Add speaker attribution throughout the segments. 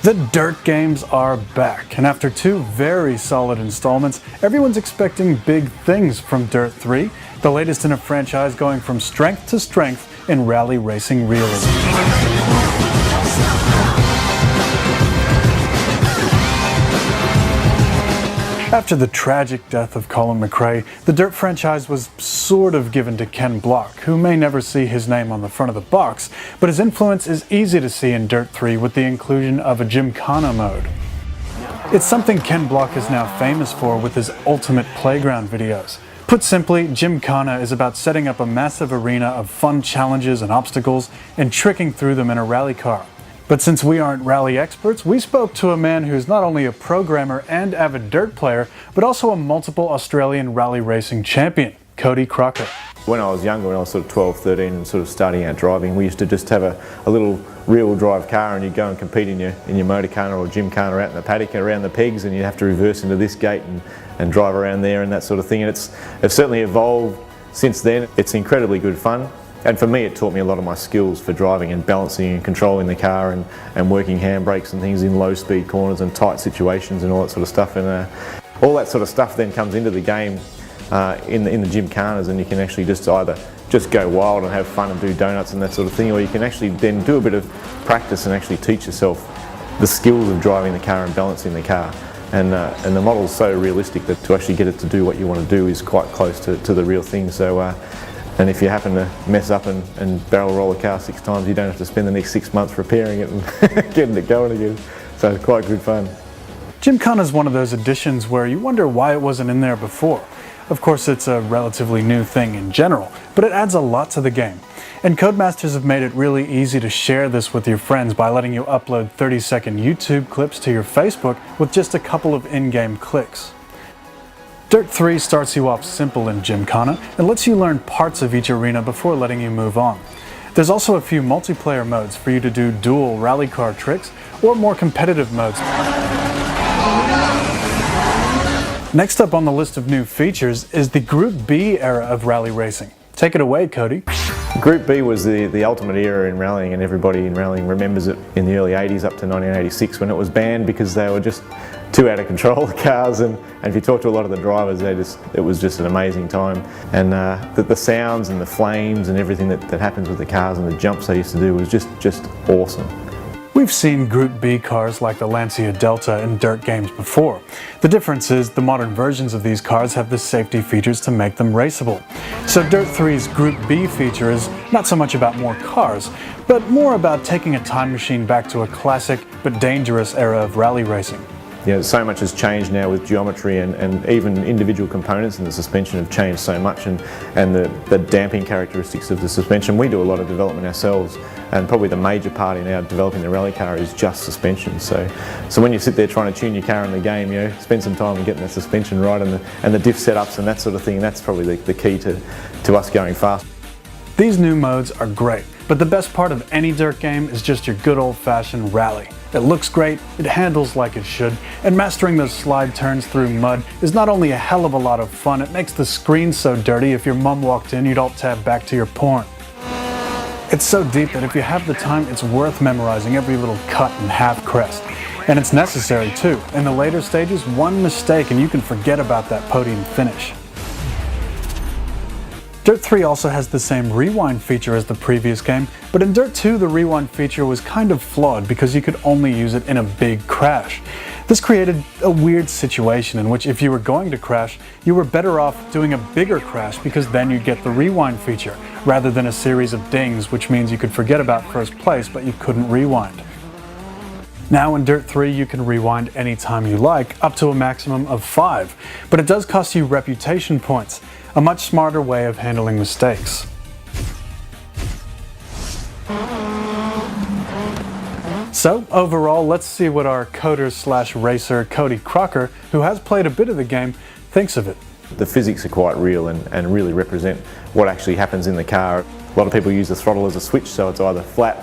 Speaker 1: The Dirt games are back, and after two very solid installments, everyone's expecting big things from Dirt 3, the latest in a franchise going from strength to strength in rally racing realism. After the tragic death of Colin McRae, the Dirt franchise was sort of given to Ken Block, who may never see his name on the front of the box, but his influence is easy to see in Dirt 3 with the inclusion of a Gymkhana mode. It's something Ken Block is now famous for with his ultimate playground videos. Put simply, Gymkhana is about setting up a massive arena of fun challenges and obstacles and tricking through them in a rally car. But since we aren't rally experts, we spoke to a man who's not only a programmer and avid dirt player, but also a multiple Australian rally racing champion, Cody Crocker.
Speaker 2: When I was younger, when I was sort of 12, 13 and sort of starting out driving, we used to just have a little rear-wheel drive car and you'd go and compete in your motorcar or Gymkhana out in the paddock around the pegs, and you'd have to reverse into this gate and drive around there and that sort of thing. And it's certainly evolved since then. It's incredibly good fun. And for me, it taught me a lot of my skills for driving and balancing and controlling the car and working handbrakes and things in low speed corners and tight situations and all that sort of stuff. And all that sort of stuff then comes into the game in the Gymkhanas, and you can actually just either go wild and have fun and do donuts and that sort of thing, or you can actually then do a bit of practice and actually teach yourself the skills of driving the car and balancing the car. And the model's so realistic that to actually get it to do what you want to do is quite close to the real thing. So. And if you happen to mess up and barrel roll a car 6 times, you don't have to spend the next 6 months repairing it and getting it going again. So it's quite good fun.
Speaker 1: Gymkhana is one of those additions where you wonder why it wasn't in there before. Of course, it's a relatively new thing in general, but it adds a lot to the game. And Codemasters have made it really easy to share this with your friends by letting you upload 30-second YouTube clips to your Facebook with just a couple of in-game clicks. Dirt 3 starts you off simple in Gymkhana and lets you learn parts of each arena before letting you move on. There's also a few multiplayer modes for you to do dual rally car tricks or more competitive modes. Next up on the list of new features is the Group B era of rally racing. Take it away, Cody.
Speaker 2: Group B was the ultimate era in rallying, and everybody in rallying remembers it in the early 80s up to 1986 when it was banned because they were just too out of control, the cars, and if you talk to a lot of the drivers, it was just an amazing time. And the sounds and the flames and everything that happens with the cars and the jumps they used to do was just awesome.
Speaker 1: We've seen Group B cars like the Lancia Delta in dirt games before. The difference is the modern versions of these cars have the safety features to make them raceable. So Dirt 3's Group B feature is not so much about more cars, but more about taking a time machine back to a classic but dangerous era of rally racing.
Speaker 2: You know, so much has changed now with geometry, and even individual components in the suspension have changed so much, and the damping characteristics of the suspension. We do a lot of development ourselves, and probably the major part in our developing the rally car is just suspension. So when you sit there trying to tune your car in the game, you know, spend some time in getting that suspension right and the diff setups and that sort of thing. That's probably the key to us going fast.
Speaker 1: These new modes are great, but the best part of any dirt game is just your good old-fashioned rally. It looks great, it handles like it should, and mastering those slide turns through mud is not only a hell of a lot of fun, it makes the screen so dirty if your mum walked in you'd alt-tab back to your porn. It's so deep that if you have the time, it's worth memorizing every little cut and half crest. And it's necessary too. In the later stages, one mistake and you can forget about that podium finish. Dirt 3 also has the same rewind feature as the previous game, but in Dirt 2 the rewind feature was kind of flawed because you could only use it in a big crash. This created a weird situation in which if you were going to crash, you were better off doing a bigger crash because then you'd get the rewind feature, rather than a series of dings, which means you could forget about first place but you couldn't rewind. Now in Dirt 3 you can rewind anytime you like, up to a maximum of 5, but it does cost you reputation points. A much smarter way of handling mistakes. So overall, let's see what our coder/racer Cody Crocker, who has played a bit of the game, thinks of it.
Speaker 2: The physics are quite real and really represent what actually happens in the car. A lot of people use the throttle as a switch, so it's either flat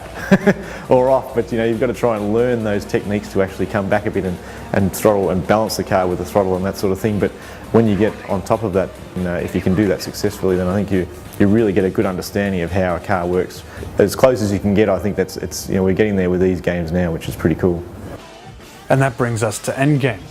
Speaker 2: or off, but you know, you've got to try and learn those techniques to actually come back a bit and throttle and balance the car with the throttle and that sort of thing. But when you get on top of that, you know, if you can do that successfully, then I think you really get a good understanding of how a car works. As close as you can get, I think we're getting there with these games now, which is pretty cool.
Speaker 1: And that brings us to Endgame.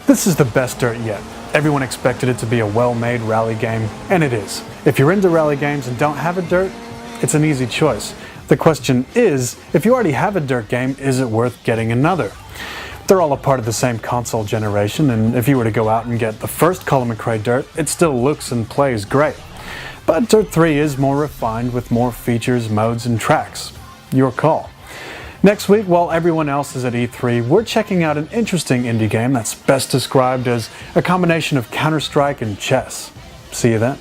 Speaker 1: This is the best dirt yet. Everyone expected it to be a well-made rally game, and it is. If you're into rally games and don't have a dirt, it's an easy choice. The question is, if you already have a dirt game, is it worth getting another? They're all a part of the same console generation, and if you were to go out and get the first Colin McRae dirt, it still looks and plays great. But Dirt 3 is more refined with more features, modes, and tracks. Your call. Next week, while everyone else is at E3, we're checking out an interesting indie game that's best described as a combination of Counter-Strike and chess. See you then.